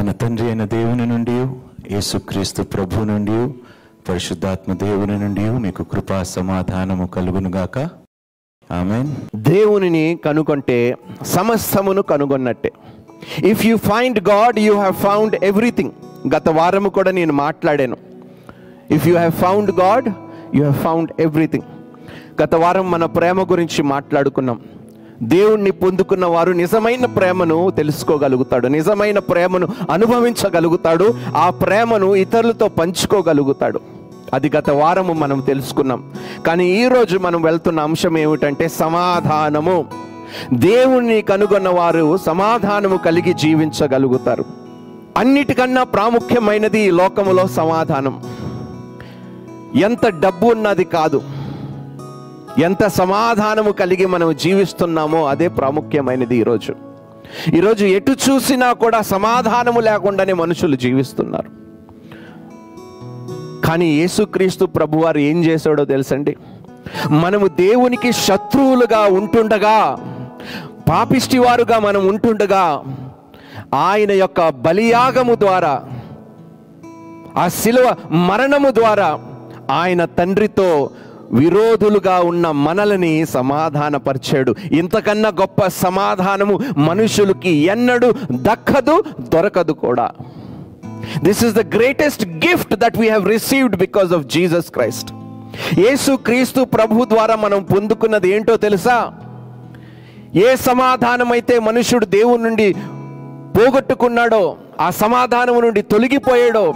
మన తండ్రి అయిన దేవుని నుండి, యేసుక్రీస్తు ప్రభు నుండి, పరిశుద్ధాత్మ దేవుని నుండి మీకు కృపా సమాధానము కలుగునుగాక. ఆమేన్. దేవునిని కనుగొంటే సమస్తమును కనుగొన్నట్టే. If you find God you have found everything. గత వారము కూడా నేను మాట్లాడాను. If you have found God you have found everything. గత వారం మన ప్రేమ గురించి మాట్లాడుకున్నాం. దేవుణ్ణి పొందుకున్న వారు నిజమైన ప్రేమను తెలుసుకోగలుగుతాడు, నిజమైన ప్రేమను అనుభవించగలుగుతాడు, ఆ ప్రేమను ఇతరులతో పంచుకోగలుగుతాడు. అది గత వారము మనం తెలుసుకున్నాం. కానీ ఈరోజు మనం వెళ్తున్న అంశం ఏమిటంటే సమాధానము. దేవుణ్ణి కనుగొన్న వారు సమాధానము కలిగి జీవించగలుగుతారు. అన్నిటికన్నా ప్రాముఖ్యమైనది ఈ లోకములో సమాధానం. ఎంత డబ్బు ఉన్నది కాదు, ఎంత సమాధానము కలిగి మనం జీవిస్తున్నామో అదే ప్రాముఖ్యమైనది. ఈరోజు ఎటు చూసినా కూడా సమాధానము లేకుండానే మనుషులు జీవిస్తున్నారు. కానీ యేసుక్రీస్తు ప్రభువారు ఏం చేశాడో తెలుసండి? మనము దేవునికి శత్రువులుగా ఉంటుండగా, పాపిష్టివారుగా మనం ఉంటుండగా, ఆయన యొక్క బలియాగము ద్వారా, ఆ శిలువ మరణము ద్వారా ఆయన తండ్రితో విరోధులుగా ఉన్న మనల్ని సమాధానపరిచాడు. ఇంతకన్నా గొప్ప సమాధానము మనుషులకి ఎన్నడూ దక్కదు, దొరకదు కూడా. This is the greatest gift that we have received because of Jesus Christ. యేసు క్రీస్తు ప్రభు ద్వారా మనం పొందుకున్నది ఏంటో తెలుసా? ఏ సమాధానం అయితే మనుషుడు దేవుని నుండి పోగొట్టుకున్నాడో, ఆ సమాధానం నుండి తొలగిపోయాడో,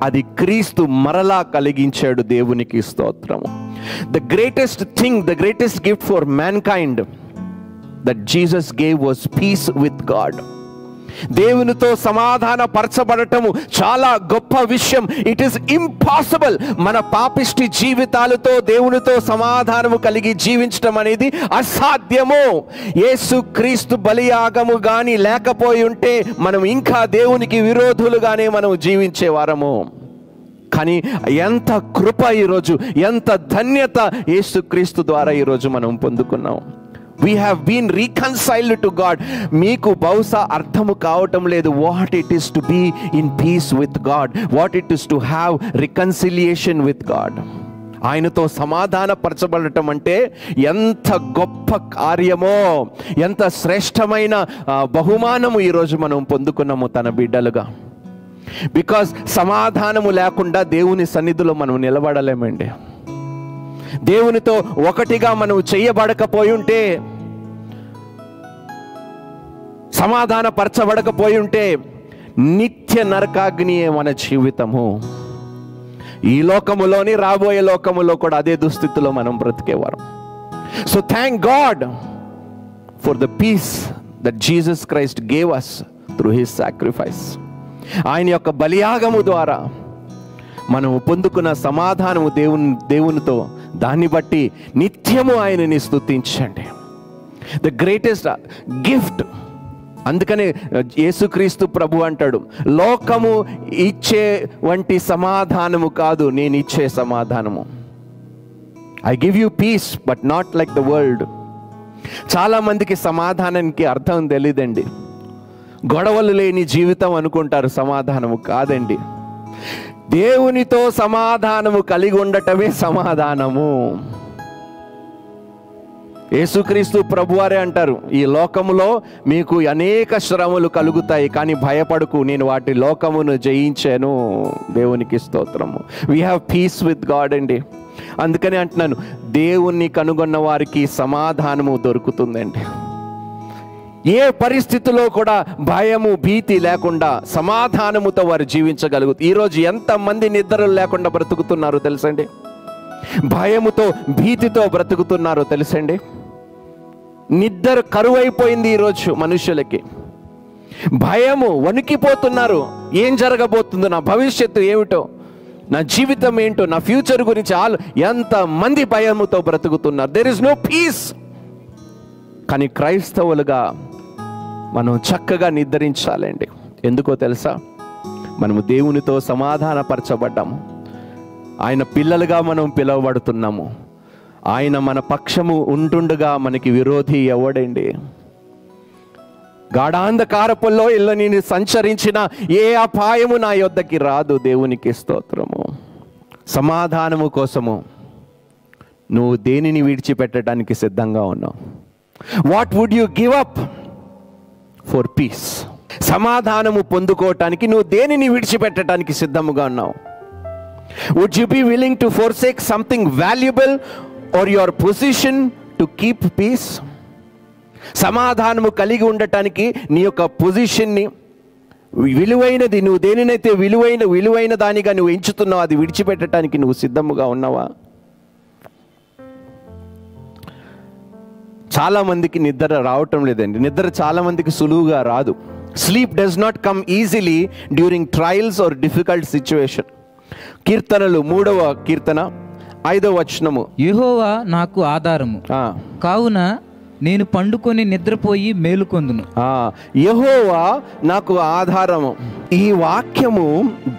అది క్రీస్తు మరలా కలిగించాడు. దేవునికి స్తోత్రము. The greatest thing, the greatest gift for mankind that Jesus gave was peace with God. దేవునితో సమాధాన పరచబడటము చాలా గొప్ప విషయం. It is impossible. మన పాపిష్టి జీవితాలతో దేవునితో సమాధానము కలిగి జీవించడం అనేది అసాధ్యము. యేసు క్రీస్తు బలియాగము గాని లేకపోయి ఉంటే మనం ఇంకా దేవునికి విరోధులుగానే మనం జీవించేవారము. కానీ ఎంత కృప ఈరోజు, ఎంత ధన్యత యేసుక్రీస్తు ద్వారా ఈరోజు మనం పొందుకున్నాం. We have been reconciled to God. మీకు బహుశా అర్థము కావటం లేదు what it is to be in peace with God, what it is to have reconciliation with God. ఆయనతో సమాధాన పరచబడటం అంటే ఎంత గొప్ప కార్యమో, ఎంత శ్రేష్టమైన బహుమానము ఈరోజు మనం పొందుకున్నాము తన బిడ్డలుగా. బికాజ్ సమాధానము లేకుండా దేవుని సన్నిధిలో మనం నిలబడలేమండి. దేవునితో ఒకటిగా మనం చేయబడకపోయి ఉంటే, సమాధాన పరచబడకపోయి ఉంటే నిత్య నరకాగ్నియే మన జీవితము. ఈ లోకములోని రాబోయే లోకములో కూడా అదే దుస్థితిలో మనం బ్రతికేవారు. So thank God for the peace that Jesus Christ gave us through his sacrifice. ఆయన యొక్క బలియాగము ద్వారా మనము పొందుకున్న సమాధానము దేవునితో, దాన్ని బట్టి నిత్యము ఆయనని స్తుతించండి. The greatest gift. అందుకనే యేసుక్రీస్తు ప్రభు అంటాడు, లోకము ఇచ్చే వంటి సమాధానము కాదు నేను ఇచ్చే సమాధానము. I give you peace but not like the world. చాలామందికి సమాధానానికి అర్థం తెలియదండి. గొడవలు లేని జీవితం అనుకుంటారు, సమాధానము కాదండి. దేవునితో సమాధానము కలిగి ఉండటమే సమాధానము. యేసుక్రీస్తు ప్రభువారే అంటారు, ఈ లోకములో మీకు అనేక శ్రమలు కలుగుతాయి, కానీ భయపడకు, నేను వాటి లోకమును జయించాను. దేవునికి స్తోత్రము. We have piece with God అండి. అందుకని అంటున్నాను, దేవుణ్ణి కనుగొన్న వారికి సమాధానము దొరుకుతుందండి. ఏ పరిస్థితిలో కూడా భయము, భీతి లేకుండా సమాధానముతో వారు జీవించగలుగుతారు. ఈరోజు ఎంతమంది నిద్రలు లేకుండా బ్రతుకుతున్నారో తెలుసండి? భయముతో, భీతితో బ్రతుకుతున్నారో తెలుసండి? నిద్ర కరువైపోయింది ఈరోజు మనుషులకి. భయము, వణికిపోతున్నారు. ఏం జరగబోతుందో, నా భవిష్యత్తు ఏమిటో, నా జీవితం ఏంటో, నా ఫ్యూచర్ గురించి ఎంతమంది భయముతో బ్రతుకుతున్నారు. There is no peace. కానీ క్రైస్తవులుగా మనం చక్కగా నిద్రించాలండి. ఎందుకో తెలుసా? మనము దేవునితో సమాధానపరచబడ్డాము. ఆయన పిల్లలుగా మనం పిలువబడుతున్నాము. ఆయన మన పక్షము ఉంటుండగా మనకి విరోధి ఎవడండి? గాఢాంధకారపుల్లో ఇళ్ళ నేను సంచరించిన ఏ అపాయము నా యొద్దకి రాదు. దేవునికి స్తోత్రము. సమాధానము కోసము నువ్వు దేనిని విడిచిపెట్టడానికి సిద్ధంగా ఉన్నావు? What would you give up for peace? సమాధానము పొందుకోవటానికి నువ్వు దేనిని విడిచిపెట్టడానికి సిద్ధముగా ఉన్నావు? Would you be willing to forsake something valuable or your position to keep peace? సమాధానము కలిగి ఉండటానికి నీ యొక్క పొజిషన్ని, విలువైనది, నువ్వు దేనినైతే విలువైన దానిగా నువ్వు ఎంచుతున్నావు, అది విడిచిపెట్టడానికి నువ్వు సిద్ధముగా ఉన్నావా? చాలామందికి నిద్ర రావటం లేదండి. నిద్ర చాలామందికి సులువుగా రాదు. Sleep does not come easily during trials or difficult situation. కీర్తనలు 3వ కీర్తన 5వ వచనము, యెహోవా నాకు ఆధారము, కావున నేను పండుకొని నిద్రపోయి మేలుకొందును. యెహోవా నాకు ఆధారము. ఈ వాక్యము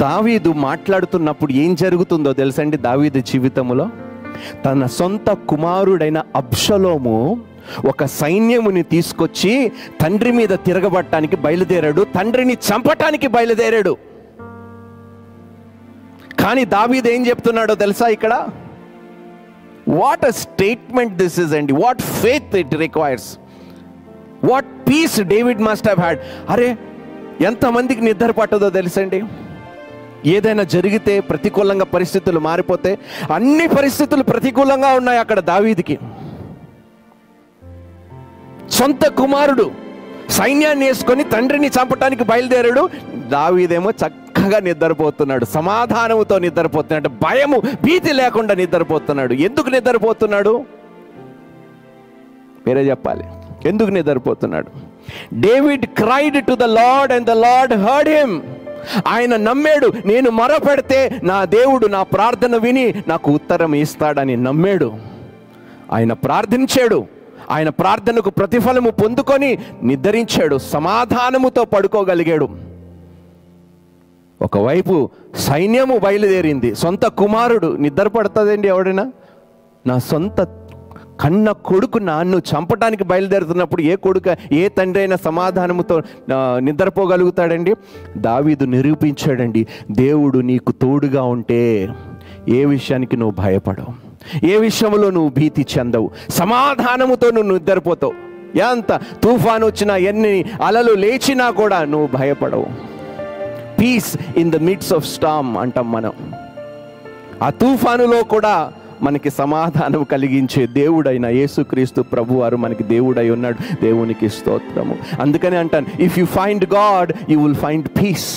దావీదు మాట్లాడుతున్నప్పుడు ఏం జరుగుతుందో తెలుసండి? దావీదు జీవితంలో తన సొంత కుమారుడైన అబ్షలోము ఒక సైన్యముని తీసుకొచ్చి తండ్రి మీద తిరగబట్టడానికి బయలుదేరాడు, తండ్రిని చంపటానికి బయలుదేరాడు. కానీ దావీదు ఏం చెప్తున్నాడో తెలుసా ఇక్కడ? What a statement this is అండి. What faith it requires. What peace David must have had. అరే, ఎంతమందికి నిద్ర పట్టదో తెలుసండి? ఏదైనా జరిగితే, ప్రతికూలంగా పరిస్థితులు మారిపోతే, అన్ని పరిస్థితులు ప్రతికూలంగా ఉన్నాయి అక్కడ దావీదుకి. సొంత కుమారుడు సైన్యాన్ని వేసుకొని తండ్రిని చంపటానికి బయలుదేరాడు. దావీదేమో చక్కగా నిద్రపోతున్నాడు, సమాధానముతో నిద్రపోతున్నాడు, భయము భీతి లేకుండా నిద్రపోతున్నాడు. ఎందుకు నిద్రపోతున్నాడు? మీరే చెప్పాలి. ఎందుకు నిద్రపోతున్నాడు? David cried to the lord and the lord heard him. ఆయన నమ్మాడు, నేను మొరపెడితే నా దేవుడు నా ప్రార్థన విని నాకు ఉత్తరం ఇస్తాడని నమ్మాడు. ఆయన ప్రార్థించాడు, ఆయన ప్రార్థనకు ప్రతిఫలము పొందుకొని నిద్రించాడు, సమాధానముతో పడుకోగలిగాడు. ఒకవైపు సైన్యము బయలుదేరింది, సొంత కుమారుడు. నిద్ర పడుతుందండి ఎవడైనా? నా సొంత కన్న కొడుకు నన్ను చంపడానికి బయలుదేరుతున్నప్పుడు ఏ తండ్రి అయినా సమాధానముతో నిద్రపోగలుగుతాడండి? దావీదు నిరూపించాడండి, దేవుడు నీకు తోడుగా ఉంటే ఏ విషయానికి నువ్వు భయపడవు, ఏ విషయంలో నువ్వు భీతి చెందవు, సమాధానముతో నువ్వు నిద్రపోతావు. ఎంత తుఫాను వచ్చినా, ఎన్ని అలలు లేచినా కూడా నువ్వు భయపడవు. Peace in the midst of storm అంటాం మనం. ఆ తుఫానులో కూడా మనకి సమాధానం కలిగించే దేవుడైన యేసుక్రీస్తు ప్రభువారు మనకి దేవుడై ఉన్నాడు. దేవునికి స్తోత్రము. అందుకని అంటాను, if you find God you will find piece.